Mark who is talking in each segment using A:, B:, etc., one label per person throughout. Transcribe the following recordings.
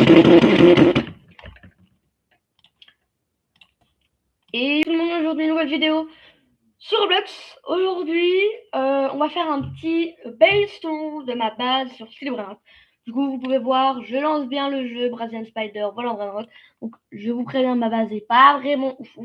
A: Et tout le monde, aujourd'hui une nouvelle vidéo sur Roblox. Aujourd'hui, on va faire un petit base tour de ma base sur Skillbrain. Du coup, vous pouvez voir, je lance bien le jeu Brazilian Spider, voilà en vrai. Donc, je vous préviens, ma base n'est pas vraiment ouf.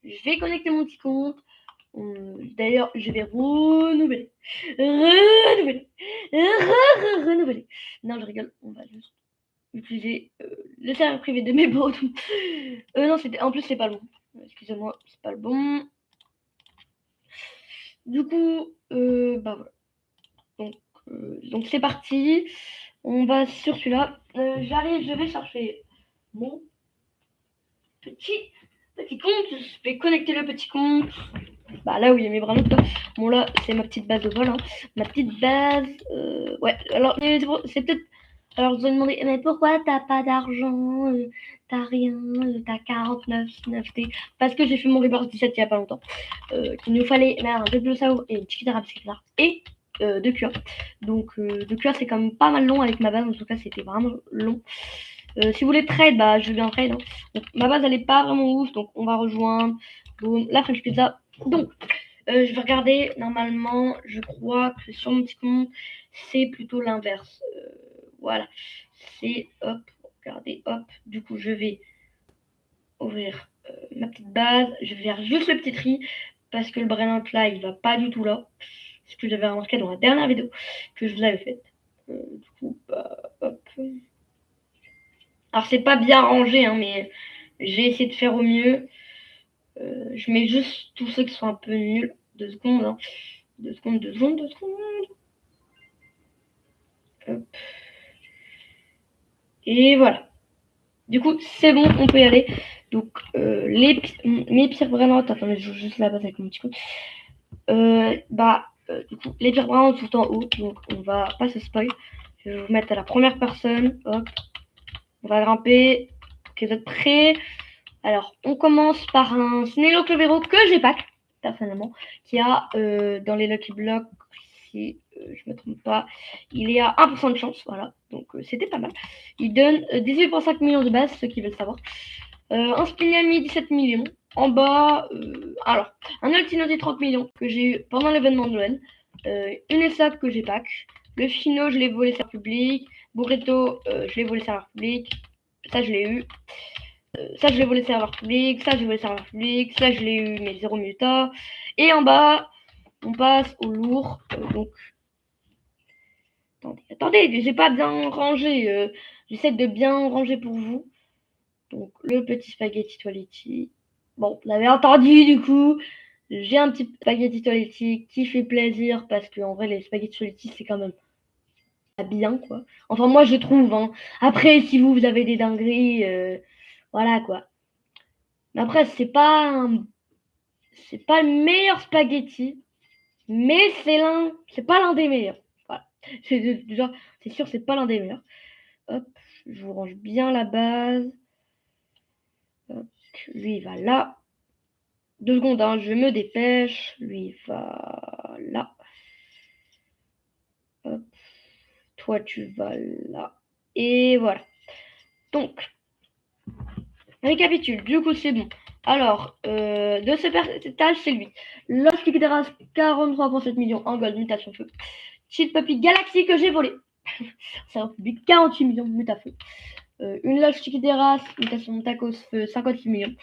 A: Je vais connecter mon petit compte. D'ailleurs, je vais renouveler. Non, je rigole. On va juste utiliser le serveur privé de mes bots. Non, en plus, c'est pas le bon. Excusez-moi, c'est pas le bon. Du coup, bah voilà. Donc c'est parti. On va sur celui-là. J'arrive, je vais chercher mon petit compte. Je vais connecter le petit compte. Bah là où il y a mes bras notes. Bon là, c'est ma petite base de vol. Hein. Ma petite base. Ouais, alors c'est peut-être. Alors vous allez demander, mais pourquoi t'as pas d'argent, t'as rien, t'as 49 9T. Parce que j'ai fait mon Rebirth 17 il y a pas longtemps. Qu'il nous fallait un Deblosaur et une Chiquitarab et de cuir. Donc de cuir c'est quand même pas mal long avec ma base, en tout cas c'était vraiment long. Si vous voulez trade, bah je veux bien trade. Hein. Donc, ma base elle est pas vraiment ouf, donc on va rejoindre boom, la French Pizza. Donc je vais regarder, normalement je crois que sur mon petit compte c'est plutôt l'inverse. Voilà, c'est hop, regardez, hop, du coup je vais ouvrir ma petite base, je vais faire juste le petit tri parce que le brain là il va pas du tout là, ce que j'avais remarqué dans la dernière vidéo que je vous avais faite. Du coup, bah, hop. Alors c'est pas bien rangé, hein, mais j'ai essayé de faire au mieux. Je mets juste tous ceux qui sont un peu nuls. 2 secondes, hein. 2 secondes, 2 secondes, 2 secondes. Hop. Et voilà. Du coup, c'est bon, on peut y aller. Donc, mes pires brain attendez, je joue juste la base avec mon petit coup. Du coup, les pires brain sont en haut, donc on va pas se spoil. Je vais vous mettre à la première personne. Hop. On va grimper. Ok, vous êtes prêts? Alors, on commence par un Snelo Clovero que j'ai pack, personnellement, qui a dans les Lucky Blocks, si je me trompe pas, il est à 1% de chance, voilà, donc c'était pas mal. Il donne 18,5 millions de base, ceux qui veulent savoir. Un Spinami 17 millions. En bas, alors, un Altinosi 30 millions que j'ai eu pendant l'événement de Noël. Une ESAC que j'ai pack. Le Fino, je l'ai volé serveur public. Burrito, je l'ai volé serveur public. Ça, je l'ai eu. Ça, je l'ai volé serveur public. Ça, j'ai volé serveur public. Ça, je l'ai eu, mais 0 muta. Et en bas, on passe au lourd. Donc, attendez, j'ai pas bien rangé. J'essaie de bien ranger pour vous. Donc, le petit spaghetti toiletti. Bon, vous l'avez entendu, du coup. J'ai un petit spaghetti toiletti qui fait plaisir parce que, en vrai, les spaghetti toiletti, c'est quand même pas bien, quoi. Enfin, moi, je trouve. Hein. Après, si vous avez des dingueries, voilà, quoi. Mais après, c'est pas le meilleur spaghetti, mais c'est pas l'un des meilleurs. Voilà. C'est sûr, c'est pas l'un des meilleurs. Hop, je vous range bien la base. Hop, lui, il va là. 2 secondes, hein, je me dépêche. Lui, il va là. Hop. Toi, tu vas là. Et voilà. Donc, récapitule. Du coup, c'est bon. Alors, de ce percentage, c'est lui. Lorsqu'il dérasse 43,7 millions en gold, mutation feu. Cheat Puppy Galaxy que j'ai volé. C'est un public 48 millions, mutafeu. Une loge Chiquideras, mutation tacos feu, 56 millions.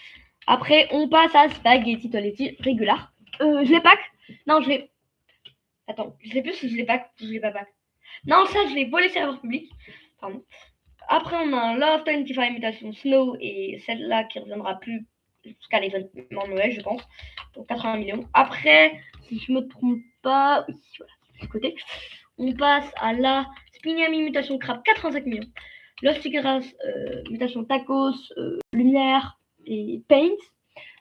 A: Après, on passe à Spaghetti Toiletti régular. Je l'ai pack. Non, je l'ai. Attends, je sais plus si je l'ai pack ou je l'ai pas pack. Non, ça, je l'ai volé serveur public. Pardon. Après, on a un Love 25 imitation Snow et celle-là qui reviendra plus jusqu'à l'événement Noël, je pense. Donc 80 millions. Après, si je me trompe pas, oui, voilà, du côté, on passe à la Spiniami mutation Crab, 85 millions. Lost Tigras, mutation Tacos, Lumière et Paint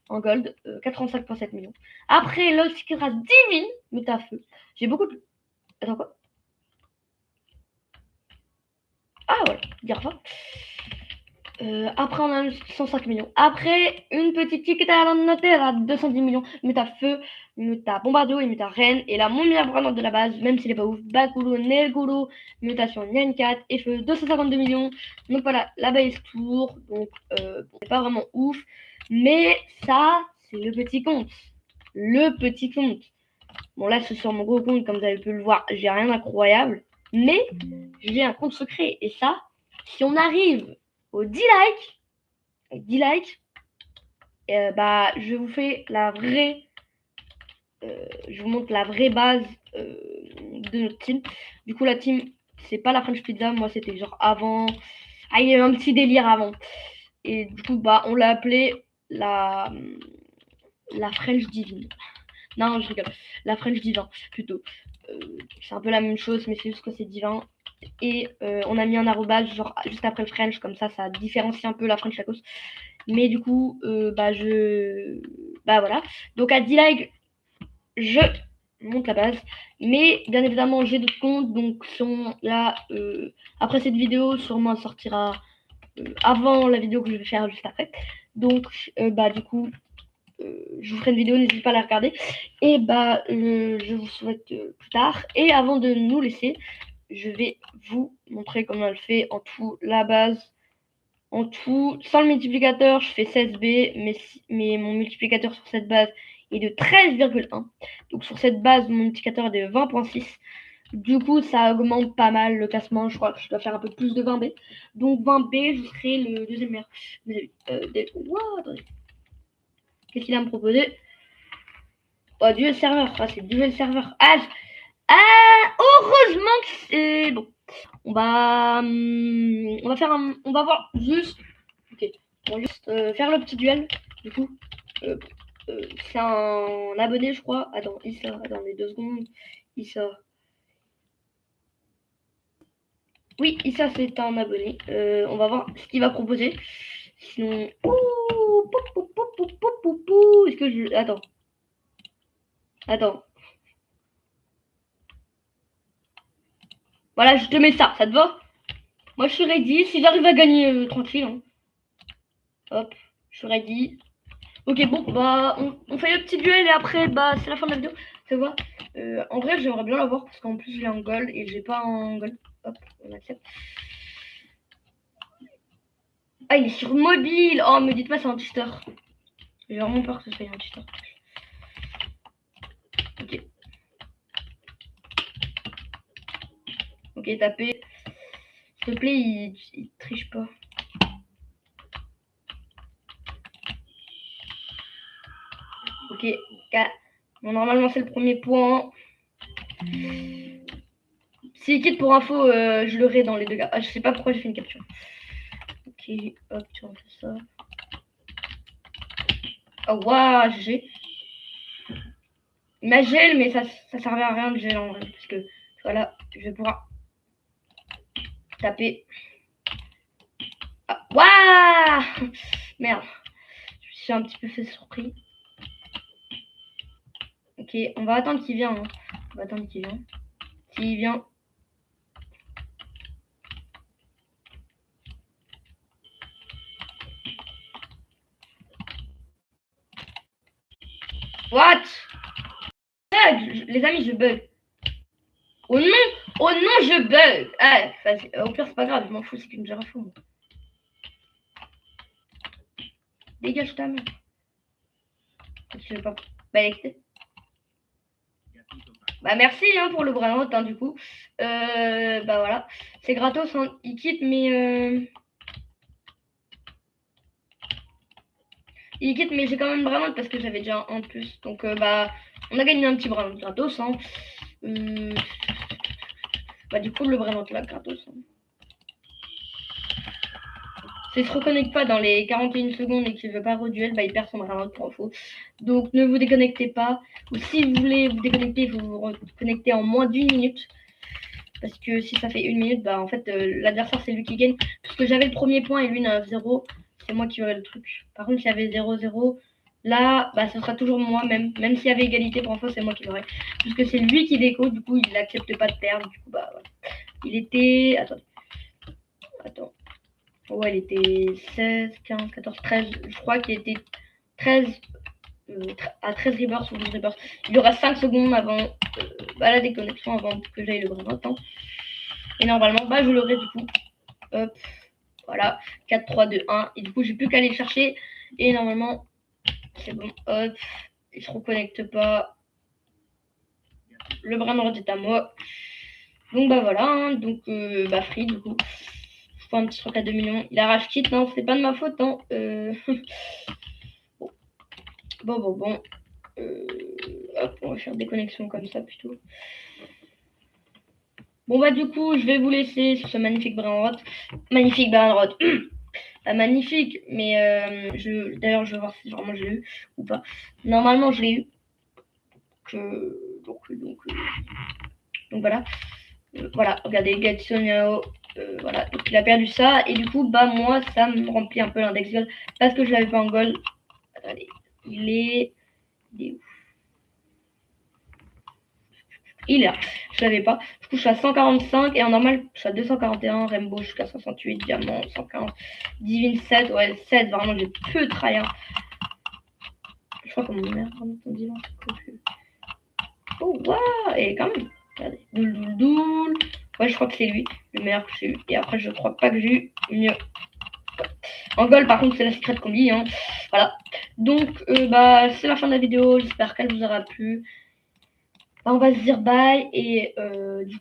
A: en gold, 85,7 millions. Après, Lost Tigras Divine, Mutafeu. J'ai beaucoup de. Attends quoi? Ah voilà, dire ça. Après, on a 105 millions. Après, une petite ticket à la noter à 210 millions. Mutafeu. muta Bombardio et muta Rennes. Et là, mon meilleur bras de la base, même s'il est pas ouf, Bakulo, Nelgolo, mutation Nyan 4, FE 252 millions. Donc voilà, la base tour. Donc bon, c'est pas vraiment ouf. Mais ça, c'est le petit compte. Le petit compte. Bon, là, c'est sur mon gros compte, comme vous avez pu le voir, j'ai rien d'incroyable. Mais j'ai un compte secret. Et ça, si on arrive aux 10 likes, bah, je vous fais la vraie. Je vous montre la vraie base de notre team. Du coup, la team, c'est pas la French Pizza. Moi, c'était genre avant. Ah, il y a eu un petit délire avant. Et du coup, bah, on l'a appelé la French Divine. Non, je rigole. La French Divin, plutôt. C'est un peu la même chose, mais c'est juste que c'est divin. Et on a mis un arrobase genre juste après le French, comme ça différencie un peu la French Lacoste. Mais du coup, bah voilà. Donc à 10 likes, je monte la base. Mais bien évidemment, j'ai d'autres comptes. Donc là, après cette vidéo, sûrement elle sortira avant la vidéo que je vais faire juste après. Donc bah du coup, je vous ferai une vidéo, n'hésitez pas à la regarder. Et bah je vous souhaite plus tard. Et avant de nous laisser, je vais vous montrer comment elle fait en tout la base. En tout, sans le multiplicateur, je fais 16B, mais mon multiplicateur sur cette base est de 13,1. Donc sur cette base, mon multiplicateur est de 20,6. Du coup, ça augmente pas mal le classement. Je crois que je dois faire un peu plus de 20B. Donc 20B, je serai le deuxième meilleur. Qu'est-ce qu'il a à me proposer? Oh, duel serveur. Ah, c'est duel serveur. Heureusement que c'est bon. On va faire on va voir juste. Ok. On va juste faire le petit duel. Du coup, c'est un abonné, je crois. Attends, Issa. Attendez 2 secondes. Issa. Oui, Issa, c'est un abonné. On va voir ce qu'il va proposer. Sinon. Est-ce que je. Attends. Voilà, je te mets ça. Ça te va? Moi, je suis ready. Si j'arrive à gagner tranquille. Hein. Hop, je suis ready. Ok, bon, bah, on fait le petit duel et après, bah, c'est la fin de la vidéo. Ça va. En vrai, j'aimerais bien l'avoir parce qu'en plus, j'ai un gold et j'ai pas un gold. Hop, on accepte. Ah, il est sur mobile. Oh, me dites pas, c'est un cheater. J'ai vraiment peur que ce soit un cheater. Ok. Ok, tapez. S'il te plaît, il triche pas. Ok, bon, normalement, c'est le premier point. S'il quitte pour info, je l'aurai dans les deux cas. Ah, je sais pas pourquoi j'ai fait une capture. Ok, hop, tu refais ça. Oh, waouh, GG. Il m'a gel, mais ça servait à rien de gel en vrai. Parce que, voilà, je vais pouvoir taper. Ah, waouh. Merde. Je me suis un petit peu fait surpris. Ok, on va attendre qu'il vienne. Hein. On va attendre qu'il vienne. S'il vient. What? Les amis, je bug. Oh non, je bug. Ah, au pire, c'est pas grave, je m'en fous, c'est qu'une girafe. Dégage ta main. Je vais pas. Bah merci hein, pour le bras hein, du coup. Bah voilà. C'est gratos, hein. Il quitte, mais j'ai quand même bras parce que j'avais déjà un de plus. Donc bah on a gagné un petit bras gratos. Hein. Bah du coup le bras là gratos. Hein. S'il se reconnecte pas dans les 41 secondes et qu'il veut pas reduel, bah il perd son bras pour info. Donc ne vous déconnectez pas. Ou si vous voulez vous déconnecter, vous vous reconnectez en moins d'1 minute. Parce que si ça fait 1 minute, bah en fait l'adversaire c'est lui qui gagne. Parce que j'avais le premier point et lui n'a 0. C'est moi qui aurais le truc. Par contre, s'il y avait 0-0, là, bah ce sera toujours moi même. Même s'il y avait égalité pour info, c'est moi qui l'aurais. Parce que c'est lui qui déco, du coup il n'accepte pas de perdre. Du coup, bah voilà. Il était. Attends. Ouais, il était 16, 15, 14, 13. Je crois qu'il était 13. à 13 rebirths ou 12 rebirths. Il y aura 5 secondes avant la déconnexion, avant que j'aille le brain-out. Hein. Et normalement, je l'aurai du coup. Hop, voilà, 4, 3, 2, 1. Et du coup, j'ai plus qu'à aller le chercher. Et normalement, c'est bon. Hop, il se reconnecte pas. Le brain-out est à moi. Donc voilà, hein. Donc free du coup. Je fais un petit truc à 2 millions. Il a rage kit, non, c'est pas de ma faute. Hein. Bon. Hop, on va faire des connexions comme ça plutôt. Bon du coup, je vais vous laisser sur ce magnifique brain-rot. Magnifique brain-rot. Pas magnifique, mais d'ailleurs je vais voir si vraiment je l'ai eu ou pas. Normalement je l'ai eu. Donc voilà. Voilà, regardez, Gatsuniao. Voilà, donc il a perdu ça. Et du coup, moi, ça me remplit un peu l'index gold parce que je l'avais pas en gold. Attendez, il est où? Il est là. Je l'avais pas. Du coup, je suis à 145 et en normal, je suis à 241. Rainbow jusqu'à 68. Diamant, 115. Divine 7. Ouais, 7. Vraiment, j'ai peu tryhard. Je crois que mon mère vraiment divin. Oh, waouh! Et quand même. Regardez. Doul. Ouais, je crois que c'est lui, le meilleur que j'ai eu. Et après, je crois pas que j'ai eu mieux. En gold, par contre, c'est la secret combi. Hein. Voilà. Donc, c'est la fin de la vidéo. J'espère qu'elle vous aura plu. On va se dire bye. Et du